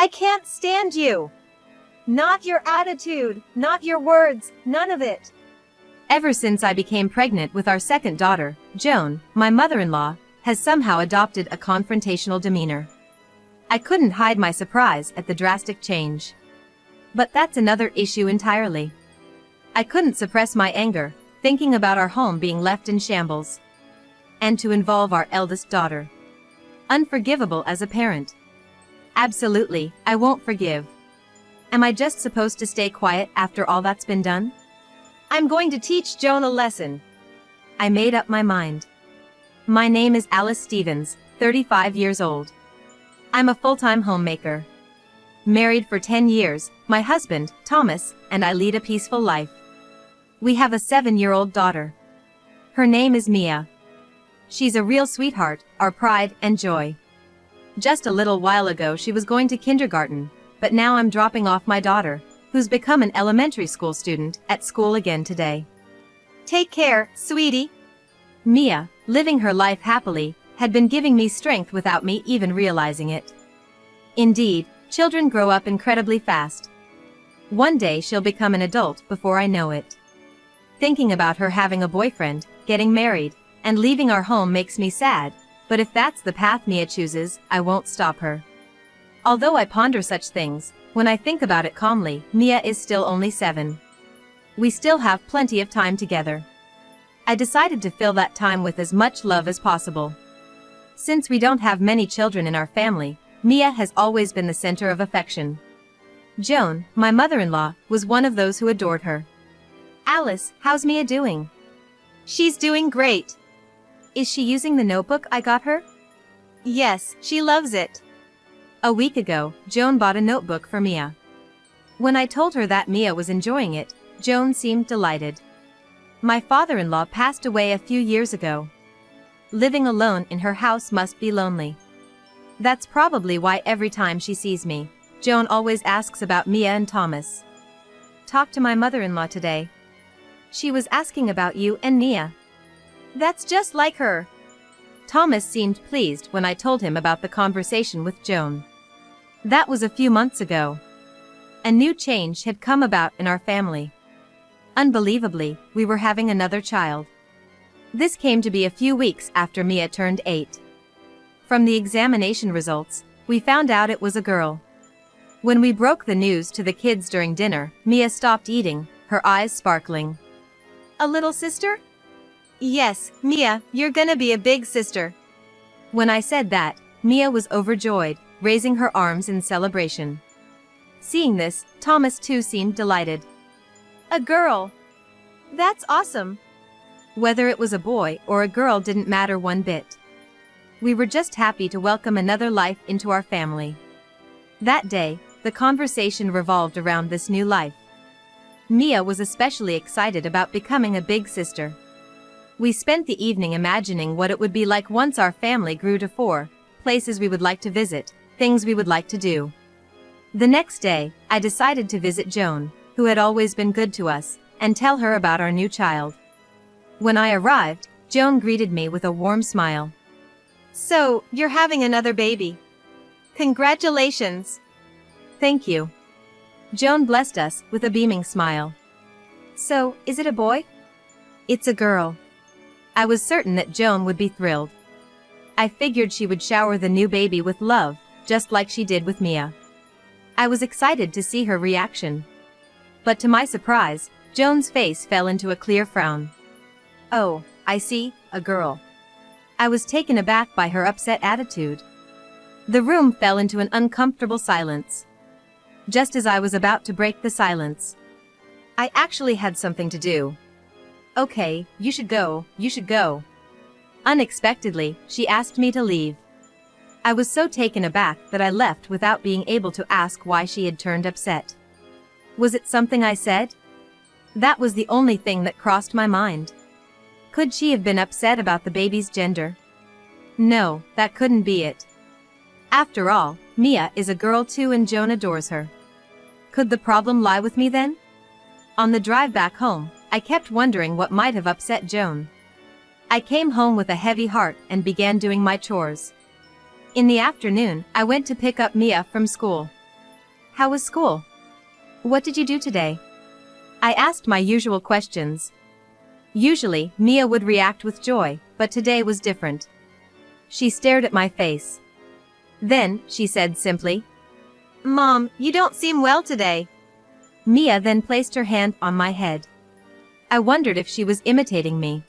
I can't stand you. Not your attitude, not your words, none of it. Ever since I became pregnant with our second daughter, Joan, my mother-in-law, has somehow adopted a confrontational demeanor. I couldn't hide my surprise at the drastic change. But that's another issue entirely. I couldn't suppress my anger, thinking about our home being left in shambles. And to involve our eldest daughter. Unforgivable as a parent. Absolutely, I won't forgive. Am I just supposed to stay quiet after all that's been done? I'm going to teach Joan a lesson. I made up my mind. My name is Alice Stevens, 35 years old. I'm a full-time homemaker. Married for 10 years, my husband, Thomas, and I lead a peaceful life. We have a 7-year-old daughter. Her name is Mia. She's a real sweetheart, our pride and joy. Just a little while ago she was going to kindergarten, but now I'm dropping off my daughter, who's become an elementary school student, at school again today. Take care, sweetie. Mia, living her life happily, had been giving me strength without me even realizing it. Indeed, children grow up incredibly fast. One day she'll become an adult before I know it. Thinking about her having a boyfriend, getting married, and leaving our home makes me sad, but if that's the path Mia chooses, I won't stop her. Although I ponder such things, when I think about it calmly, Mia is still only 7. We still have plenty of time together. I decided to fill that time with as much love as possible. Since we don't have many children in our family, Mia has always been the center of affection. Joan, my mother-in-law, was one of those who adored her. Alice, how's Mia doing? She's doing great. Is she using the notebook I got her? Yes, she loves it. A week ago, Joan bought a notebook for Mia. When I told her that Mia was enjoying it, Joan seemed delighted. My father-in-law passed away a few years ago. Living alone in her house must be lonely. That's probably why every time she sees me, Joan always asks about Mia and Thomas. Talked to my mother-in-law today. She was asking about you and Mia. That's just like her. Thomas seemed pleased when I told him about the conversation with Joan. That was a few months ago. A new change had come about in our family. Unbelievably, we were having another child. This came to be a few weeks after Mia turned 8. From the examination results, we found out it was a girl. When we broke the news to the kids during dinner, Mia stopped eating, her eyes sparkling. A little sister? Yes, Mia, you're gonna be a big sister. When I said that, Mia was overjoyed, raising her arms in celebration. Seeing this, Thomas too seemed delighted. A girl. That's awesome. Whether it was a boy or a girl didn't matter one bit. We were just happy to welcome another life into our family. That day, the conversation revolved around this new life. Mia was especially excited about becoming a big sister. We spent the evening imagining what it would be like once our family grew to 4, places we would like to visit, things we would like to do. The next day, I decided to visit Joan, who had always been good to us, and tell her about our new child. When I arrived, Joan greeted me with a warm smile. So, you're having another baby. Congratulations. Thank you. Joan blessed us with a beaming smile. So, is it a boy? It's a girl. I was certain that Joan would be thrilled. I figured she would shower the new baby with love, just like she did with Mia. I was excited to see her reaction. But to my surprise, Joan's face fell into a clear frown. Oh, I see, a girl. I was taken aback by her upset attitude. The room fell into an uncomfortable silence. Just as I was about to break the silence. I actually had something to do. Okay, you should go, you should go. Unexpectedly, she asked me to leave. I was so taken aback that I left without being able to ask why she had turned upset. Was it something I said? That was the only thing that crossed my mind. Could she have been upset about the baby's gender? No, that couldn't be it. After all, Mia is a girl too and Joan adores her. Could the problem lie with me then? On the drive back home, I kept wondering what might have upset Joan. I came home with a heavy heart and began doing my chores. In the afternoon, I went to pick up Mia from school. How was school? What did you do today? I asked my usual questions. Usually, Mia would react with joy, but today was different. She stared at my face. Then, she said simply, "Mom, you don't seem well today." Mia then placed her hand on my head. I wondered if she was imitating me.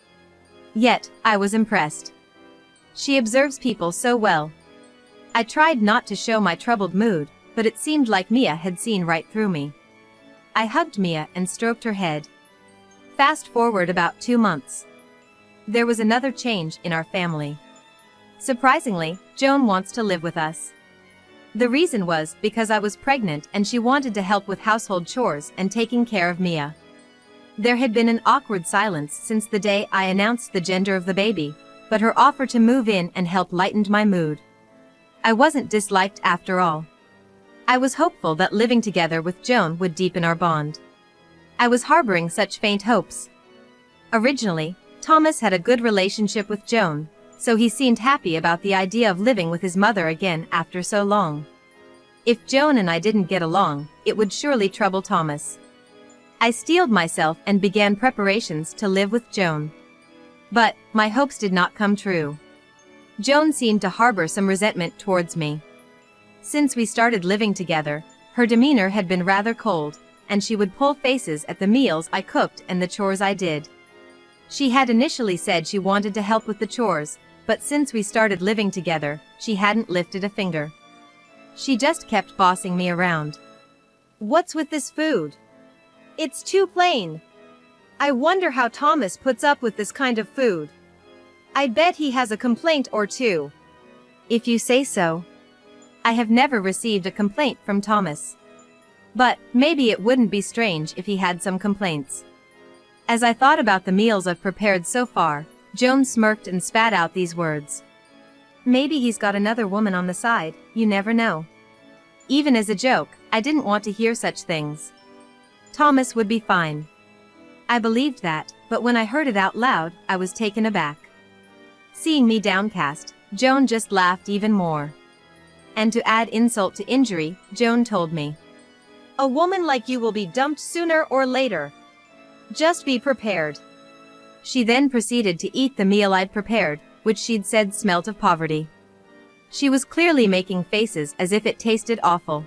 Yet, I was impressed. She observes people so well. I tried not to show my troubled mood, but it seemed like Mia had seen right through me. I hugged Mia and stroked her head. Fast forward about 2 months. There was another change in our family. Surprisingly, Joan wants to live with us. The reason was because I was pregnant and she wanted to help with household chores and taking care of Mia. There had been an awkward silence since the day I announced the gender of the baby, but her offer to move in and help lightened my mood. I wasn't disliked after all. I was hopeful that living together with Joan would deepen our bond. I was harboring such faint hopes. Originally, Thomas had a good relationship with Joan, so he seemed happy about the idea of living with his mother again after so long. If Joan and I didn't get along, it would surely trouble Thomas. I steeled myself and began preparations to live with Joan. But, my hopes did not come true. Joan seemed to harbor some resentment towards me. Since we started living together, her demeanor had been rather cold, and she would pull faces at the meals I cooked and the chores I did. She had initially said she wanted to help with the chores, but since we started living together, she hadn't lifted a finger. She just kept bossing me around. "What's with this food? It's too plain. I wonder how Thomas puts up with this kind of food. I bet he has a complaint or two." If you say so. I have never received a complaint from Thomas. But, maybe it wouldn't be strange if he had some complaints. As I thought about the meals I've prepared so far, Joan smirked and spat out these words. "Maybe he's got another woman on the side, you never know." Even as a joke, I didn't want to hear such things. Thomas would be fine. I believed that, but when I heard it out loud, I was taken aback. Seeing me downcast, Joan just laughed even more. And to add insult to injury, Joan told me, "A woman like you will be dumped sooner or later. Just be prepared." She then proceeded to eat the meal I'd prepared, which she'd said smelt of poverty. She was clearly making faces as if it tasted awful.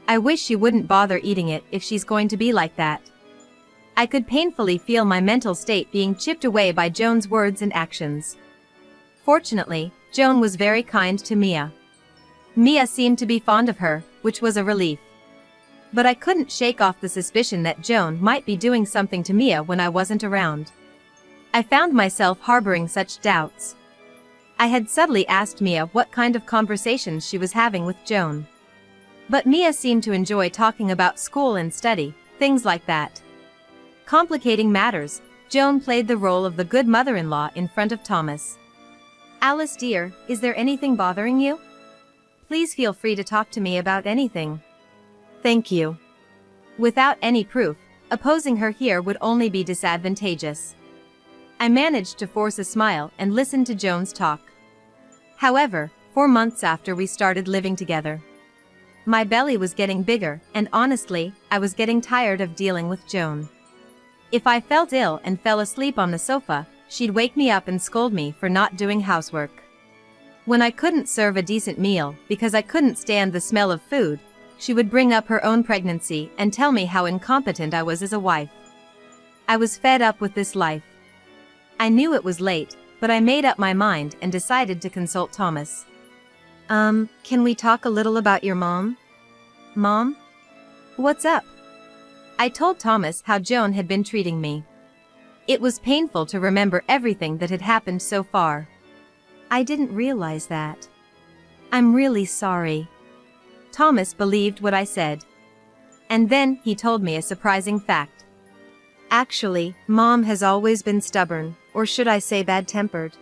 I wish she wouldn't bother eating it if she's going to be like that. I could painfully feel my mental state being chipped away by Joan's words and actions. Fortunately, Joan was very kind to Mia. Mia seemed to be fond of her, which was a relief. But I couldn't shake off the suspicion that Joan might be doing something to Mia when I wasn't around. I found myself harboring such doubts. I had subtly asked Mia what kind of conversations she was having with Joan. But Mia seemed to enjoy talking about school and study, things like that. Complicating matters, Joan played the role of the good mother-in-law in front of Thomas. "Alice dear, is there anything bothering you? Please feel free to talk to me about anything." "Thank you." Without any proof, opposing her here would only be disadvantageous. I managed to force a smile and listen to Joan's talk. However, 4 months after we started living together, my belly was getting bigger, and honestly, I was getting tired of dealing with Joan. If I felt ill and fell asleep on the sofa, she'd wake me up and scold me for not doing housework. When I couldn't serve a decent meal because I couldn't stand the smell of food, she would bring up her own pregnancy and tell me how incompetent I was as a wife. I was fed up with this life. I knew it was late, but I made up my mind and decided to consult Thomas. Can we talk a little about your mom?" "Mom? What's up?" I told Thomas how Joan had been treating me. It was painful to remember everything that had happened so far. "I didn't realize that. I'm really sorry." Thomas believed what I said. And then he told me a surprising fact. "Actually, Mom has always been stubborn, or should I say bad-tempered.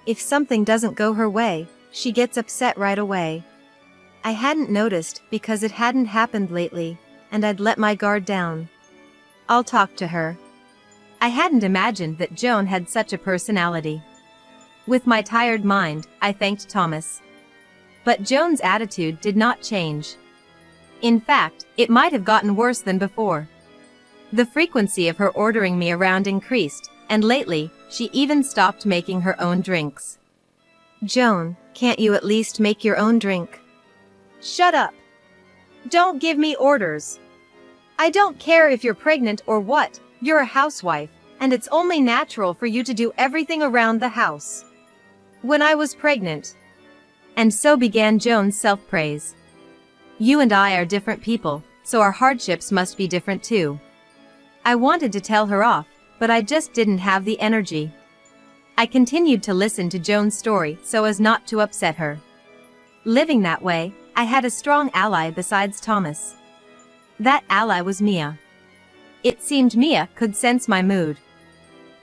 If something doesn't go her way, she gets upset right away. I hadn't noticed because it hadn't happened lately, and I'd let my guard down. I'll talk to her." I hadn't imagined that Joan had such a personality. With my tired mind, I thanked Thomas. But Joan's attitude did not change. In fact, it might have gotten worse than before. The frequency of her ordering me around increased, and lately, she even stopped making her own drinks. Joan, can't you at least make your own drink? Shut up. Don't give me orders. I don't care if you're pregnant or what, you're a housewife, and it's only natural for you to do everything around the house. When I was pregnant. And so began Joan's self-praise. You and I are different people, so our hardships must be different too. I wanted to tell her off, but I just didn't have the energy. I continued to listen to Joan's story so as not to upset her. Living that way, I had a strong ally besides Thomas. That ally was Mia. It seemed Mia could sense my mood.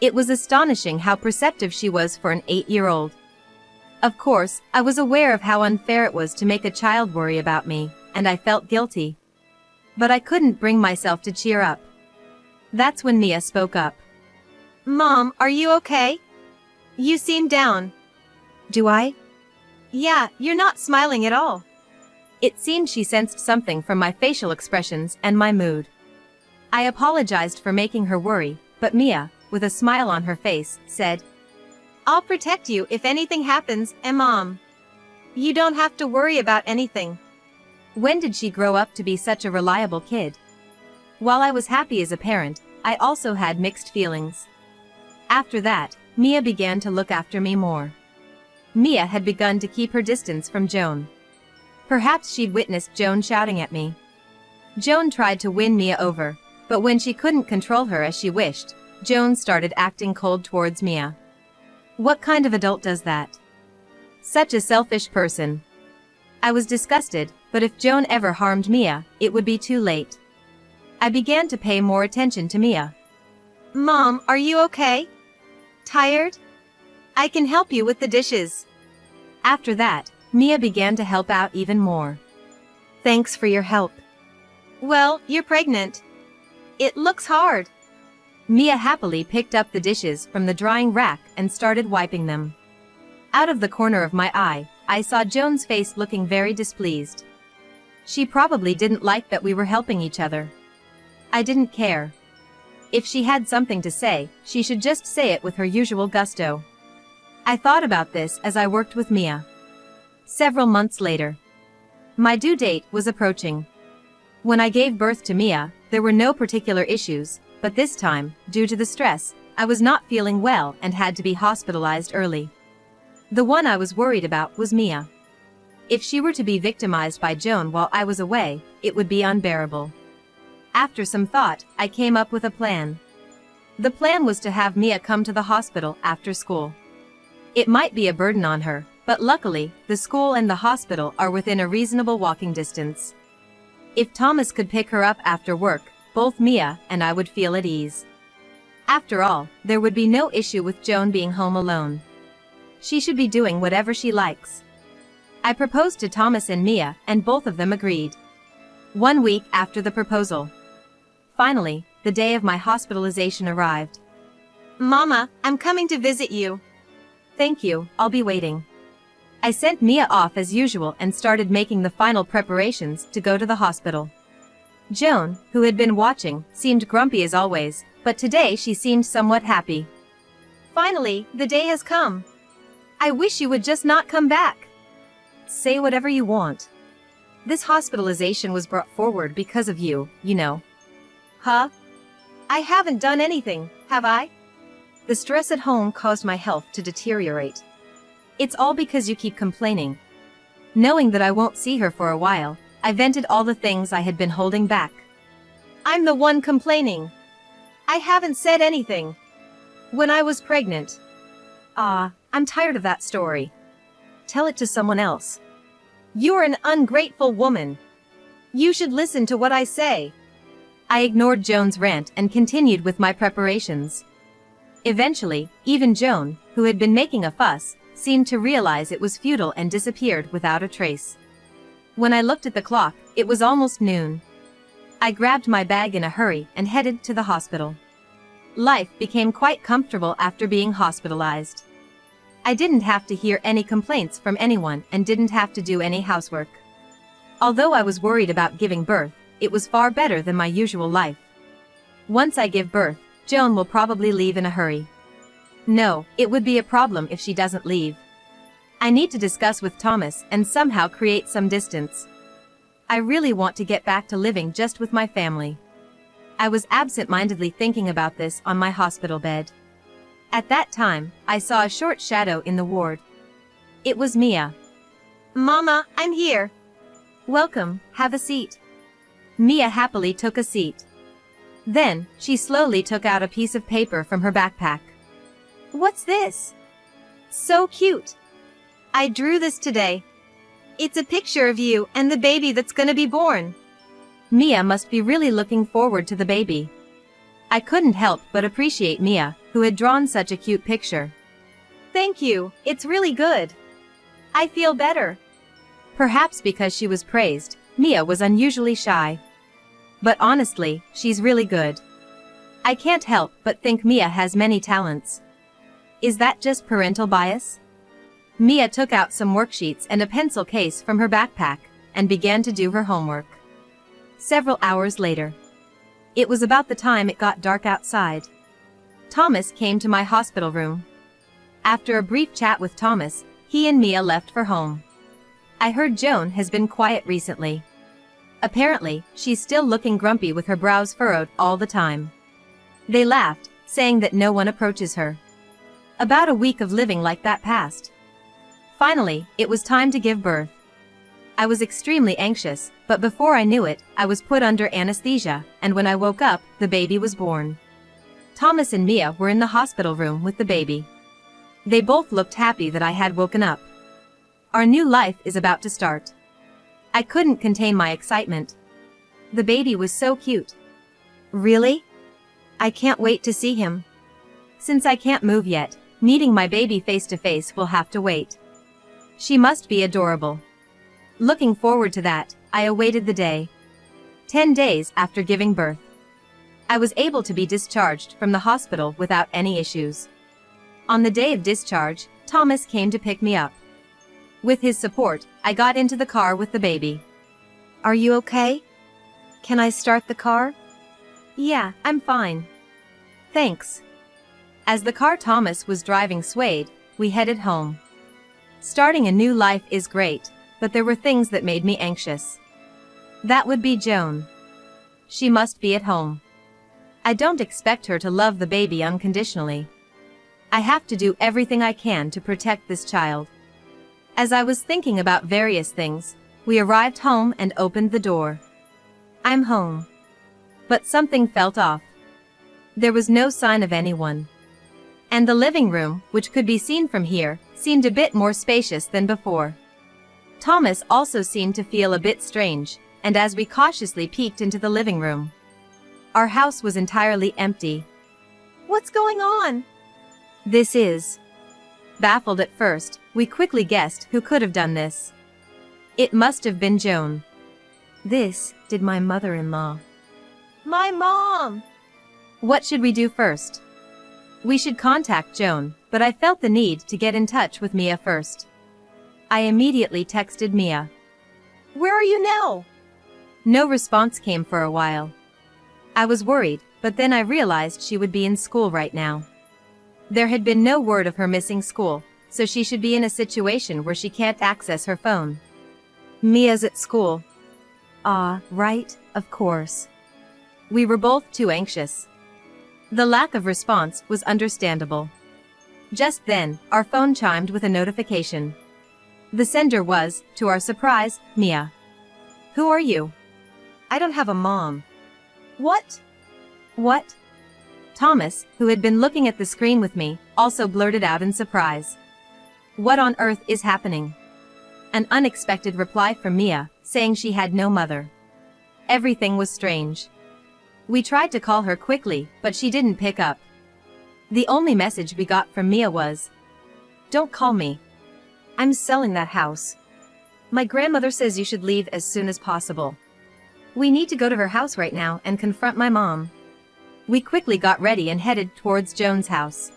It was astonishing how perceptive she was for an 8-year-old. Of course, I was aware of how unfair it was to make a child worry about me, and I felt guilty. But I couldn't bring myself to cheer up. That's when Mia spoke up. Mom, are you okay? You seem down. Do I? Yeah, you're not smiling at all. It seemed she sensed something from my facial expressions and my mood. I apologized for making her worry, but Mia, with a smile on her face, said, I'll protect you if anything happens, Mom. You don't have to worry about anything. When did she grow up to be such a reliable kid? While I was happy as a parent, I also had mixed feelings. After that, Mia began to look after me more. Mia had begun to keep her distance from Joan. Perhaps she'd witnessed Joan shouting at me. Joan tried to win Mia over, but when she couldn't control her as she wished, Joan started acting cold towards Mia. What kind of adult does that? Such a selfish person. I was disgusted, but if Joan ever harmed Mia, it would be too late. I began to pay more attention to Mia. Mom, are you okay? Tired? I can help you with the dishes. After that, Mia began to help out even more. Thanks for your help. Well, you're pregnant. It looks hard. Mia happily picked up the dishes from the drying rack and started wiping them. Out of the corner of my eye, I saw Joan's face looking very displeased. She probably didn't like that we were helping each other. I didn't care. If she had something to say, she should just say it with her usual gusto. I thought about this as I worked with Mia. Several months later, my due date was approaching. When I gave birth to Mia, there were no particular issues, but this time, due to the stress, I was not feeling well and had to be hospitalized early. The one I was worried about was Mia. If she were to be victimized by Joan while I was away, it would be unbearable. After some thought, I came up with a plan. The plan was to have Mia come to the hospital after school. It might be a burden on her, but luckily, the school and the hospital are within a reasonable walking distance. If Thomas could pick her up after work, both Mia and I would feel at ease. After all, there would be no issue with Joan being home alone. She should be doing whatever she likes. I proposed to Thomas and Mia, and both of them agreed. 1 week after the proposal. Finally, the day of my hospitalization arrived. Mama, I'm coming to visit you. Thank you, I'll be waiting. I sent Mia off as usual and started making the final preparations to go to the hospital. Joan, who had been watching, seemed grumpy as always, but today she seemed somewhat happy. Finally, the day has come. I wish you would just not come back. Say whatever you want. This hospitalization was brought forward because of you, you know. Huh? I haven't done anything, have I? The stress at home caused my health to deteriorate. It's all because you keep complaining. Knowing that I won't see her for a while, I vented all the things I had been holding back. I'm the one complaining. I haven't said anything. When I was pregnant. I'm tired of that story. Tell it to someone else. You're an ungrateful woman. You should listen to what I say. I ignored Joan's rant and continued with my preparations. Eventually, even Joan, who had been making a fuss, seemed to realize it was futile and disappeared without a trace. When I looked at the clock, it was almost noon. I grabbed my bag in a hurry and headed to the hospital. Life became quite comfortable after being hospitalized. I didn't have to hear any complaints from anyone and didn't have to do any housework. Although I was worried about giving birth, it was far better than my usual life. Once I give birth, Joan will probably leave in a hurry. No, it would be a problem if she doesn't leave. I need to discuss with Thomas and somehow create some distance. I really want to get back to living just with my family. I was absent-mindedly thinking about this on my hospital bed. At that time, I saw a short shadow in the ward. It was Mia. Mama, I'm here. Welcome, have a seat. Mia happily took a seat. Then, she slowly took out a piece of paper from her backpack. What's this? So cute. I drew this today. It's a picture of you and the baby that's gonna be born. Mia must be really looking forward to the baby. I couldn't help but appreciate Mia, who had drawn such a cute picture. Thank you, it's really good. I feel better. Perhaps because she was praised, Mia was unusually shy. But honestly, she's really good. I can't help but think Mia has many talents. Is that just parental bias? Mia took out some worksheets and a pencil case from her backpack, and began to do her homework. Several hours later. It was about the time it got dark outside. Thomas came to my hospital room. After a brief chat with Thomas, he and Mia left for home. I heard Joan has been quiet recently. Apparently, she's still looking grumpy with her brows furrowed all the time. They laughed, saying that no one approaches her. About a week of living like that passed. Finally, it was time to give birth. I was extremely anxious, but before I knew it, I was put under anesthesia, and when I woke up, the baby was born. Thomas and Mia were in the hospital room with the baby. They both looked happy that I had woken up. Our new life is about to start. I couldn't contain my excitement. The baby was so cute. Really? I can't wait to see him. Since I can't move yet, meeting my baby face to face will have to wait. She must be adorable. Looking forward to that, I awaited the day. 10 days after giving birth, I was able to be discharged from the hospital without any issues. On the day of discharge, Thomas came to pick me up. With his support, I got into the car with the baby. Are you okay? Can I start the car? Yeah, I'm fine. Thanks. As the car Thomas was driving swayed, we headed home. Starting a new life is great, but there were things that made me anxious. That would be Joan. She must be at home. I don't expect her to love the baby unconditionally. I have to do everything I can to protect this child. As I was thinking about various things, we arrived home and opened the door. I'm home. But something felt off. There was no sign of anyone. And the living room, which could be seen from here, seemed a bit more spacious than before. Thomas also seemed to feel a bit strange, and as we cautiously peeked into the living room, our house was entirely empty. What's going on? This is. Baffled at first, we quickly guessed who could have done this. It must have been Joan. This did my mother-in-law. My mom! What should we do first? We should contact Joan, but I felt the need to get in touch with Mia first. I immediately texted Mia. Where are you now? No response came for a while. I was worried, but then I realized she would be in school right now. There had been no word of her missing school, so she should be in a situation where she can't access her phone. Mia's at school. Ah, right, of course. We were both too anxious. The lack of response was understandable. Just then, our phone chimed with a notification. The sender was, to our surprise, Mia. Who are you? I don't have a mom. What? What? Thomas, who had been looking at the screen with me, also blurted out in surprise. What on earth is happening? An unexpected reply from Mia, saying she had no mother. Everything was strange. We tried to call her quickly, but she didn't pick up. The only message we got from Mia was, "Don't call me. I'm selling that house. My grandmother says you should leave as soon as possible. We need to go to her house right now and confront my mom." We quickly got ready and headed towards Joan's house.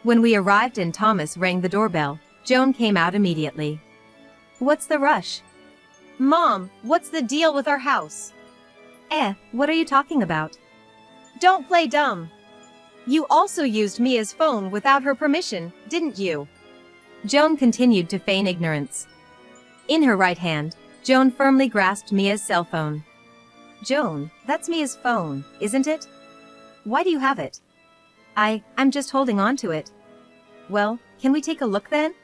When we arrived and Thomas rang the doorbell, Joan came out immediately. What's the rush? Mom, what's the deal with our house? What are you talking about? Don't play dumb. You also used Mia's phone without her permission, didn't you? Joan continued to feign ignorance. In her right hand, Joan firmly grasped Mia's cell phone. Joan, that's Mia's phone, isn't it? Why do you have it? I'm just holding on to it. Well, can we take a look then?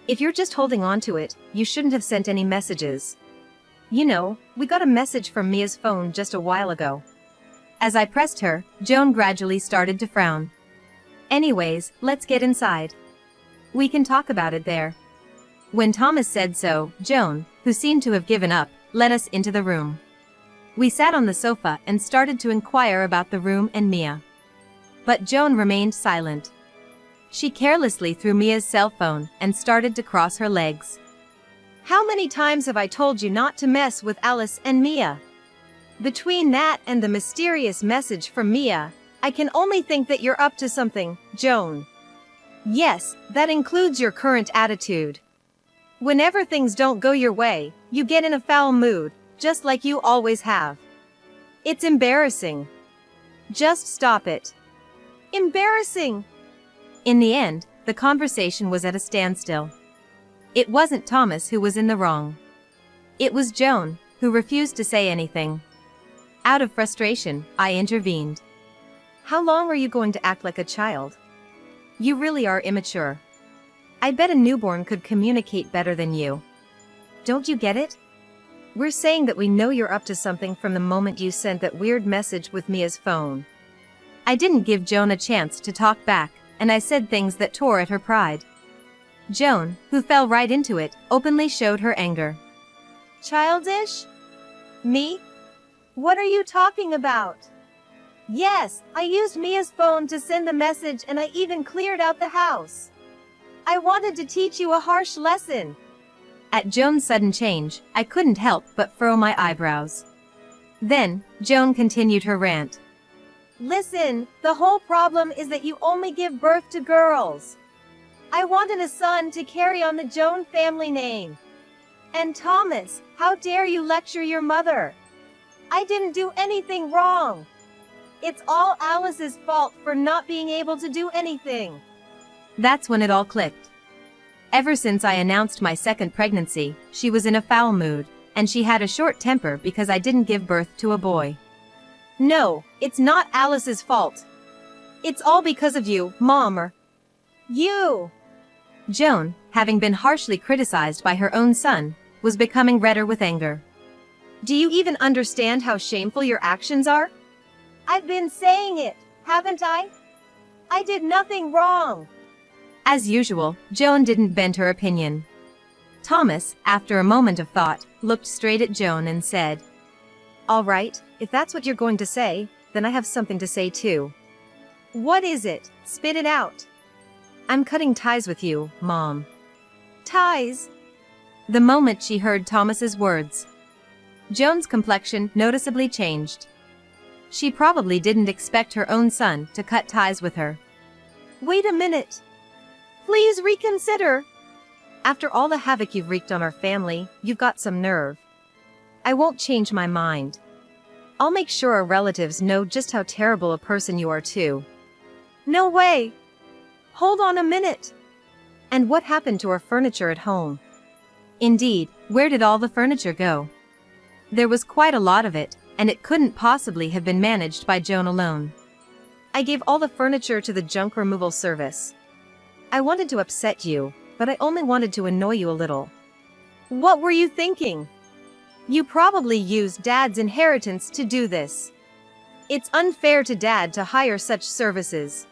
If you're just holding on to it, you shouldn't have sent any messages. You know, we got a message from Mia's phone just a while ago. As I pressed her, Joan gradually started to frown. Anyways, let's get inside. We can talk about it there. When Thomas said so, Joan, who seemed to have given up, led us into the room. We sat on the sofa and started to inquire about the room and Mia. But Joan remained silent. She carelessly threw Mia's cell phone and started to cross her legs. How many times have I told you not to mess with Alice and Mia? Between that and the mysterious message from Mia, I can only think that you're up to something, Joan. Yes, that includes your current attitude. Whenever things don't go your way, you get in a foul mood, just like you always have. It's embarrassing. Just stop it. Embarrassing! In the end, the conversation was at a standstill. It wasn't Thomas who was in the wrong. It was Joan, who refused to say anything. Out of frustration, I intervened. How long are you going to act like a child? You really are immature. I bet a newborn could communicate better than you. Don't you get it? We're saying that we know you're up to something from the moment you sent that weird message with Mia's phone. I didn't give Joan a chance to talk back, and I said things that tore at her pride. Joan, who fell right into it, openly showed her anger. Childish? Me? What are you talking about? Yes, I used Mia's phone to send the message and I even cleared out the house. I wanted to teach you a harsh lesson. At Joan's sudden change, I couldn't help but furrow my eyebrows. Then, Joan continued her rant. Listen, the whole problem is that you only give birth to girls. I wanted a son to carry on the Joan family name. And Thomas, how dare you lecture your mother? I didn't do anything wrong. It's all Alice's fault for not being able to do anything. That's when it all clicked. Ever since I announced my second pregnancy, she was in a foul mood, and she had a short temper because I didn't give birth to a boy. No, it's not Alice's fault. It's all because of you, Mom, or you. Joan, having been harshly criticized by her own son, was becoming redder with anger. Do you even understand how shameful your actions are? I've been saying it, haven't I? I did nothing wrong. As usual, Joan didn't bend her opinion. Thomas, after a moment of thought, looked straight at Joan and said, All right, if that's what you're going to say, then I have something to say too. What is it? Spit it out. I'm cutting ties with you, Mom. Ties? The moment she heard Thomas's words, Joan's complexion noticeably changed. She probably didn't expect her own son to cut ties with her. Wait a minute. Please reconsider. After all the havoc you've wreaked on our family, you've got some nerve. I won't change my mind. I'll make sure our relatives know just how terrible a person you are too. No way. Hold on a minute. And what happened to our furniture at home? Indeed, where did all the furniture go? There was quite a lot of it, and it couldn't possibly have been managed by Joan alone. I gave all the furniture to the junk removal service. I wanted to upset you, but I only wanted to annoy you a little. What were you thinking? You probably used Dad's inheritance to do this. It's unfair to Dad to hire such services.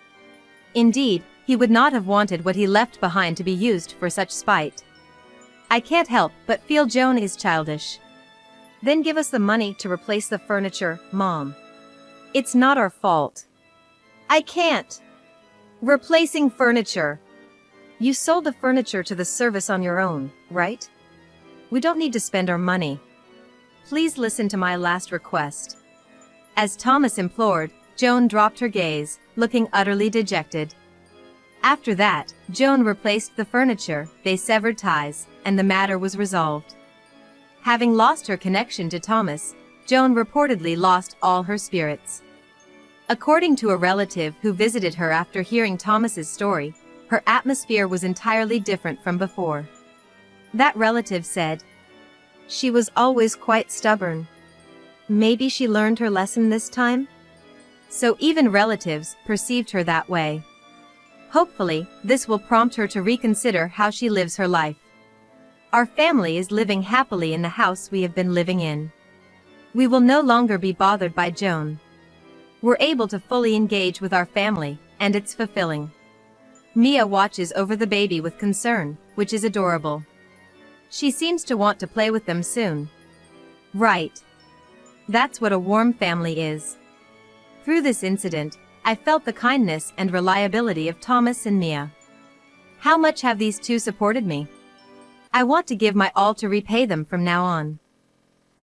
Indeed, he would not have wanted what he left behind to be used for such spite. I can't help but feel Joan is childish. Then give us the money to replace the furniture, Mom. It's not our fault. I can't. Replacing furniture. You sold the furniture to the service on your own, right? We don't need to spend our money. Please listen to my last request. As Thomas implored, Joan dropped her gaze, looking utterly dejected. After that, Joan replaced the furniture, they severed ties, and the matter was resolved. Having lost her connection to Thomas, Joan reportedly lost all her spirits. According to a relative who visited her after hearing Thomas's story, her atmosphere was entirely different from before. That relative said, "She was always quite stubborn. Maybe she learned her lesson this time?" So even relatives perceived her that way. Hopefully, this will prompt her to reconsider how she lives her life. Our family is living happily in the house we have been living in. We will no longer be bothered by Joan. We're able to fully engage with our family, and it's fulfilling. Mia watches over the baby with concern, which is adorable. She seems to want to play with them soon. Right. That's what a warm family is. Through this incident, I felt the kindness and reliability of Thomas and Mia. How much have these two supported me? I want to give my all to repay them from now on.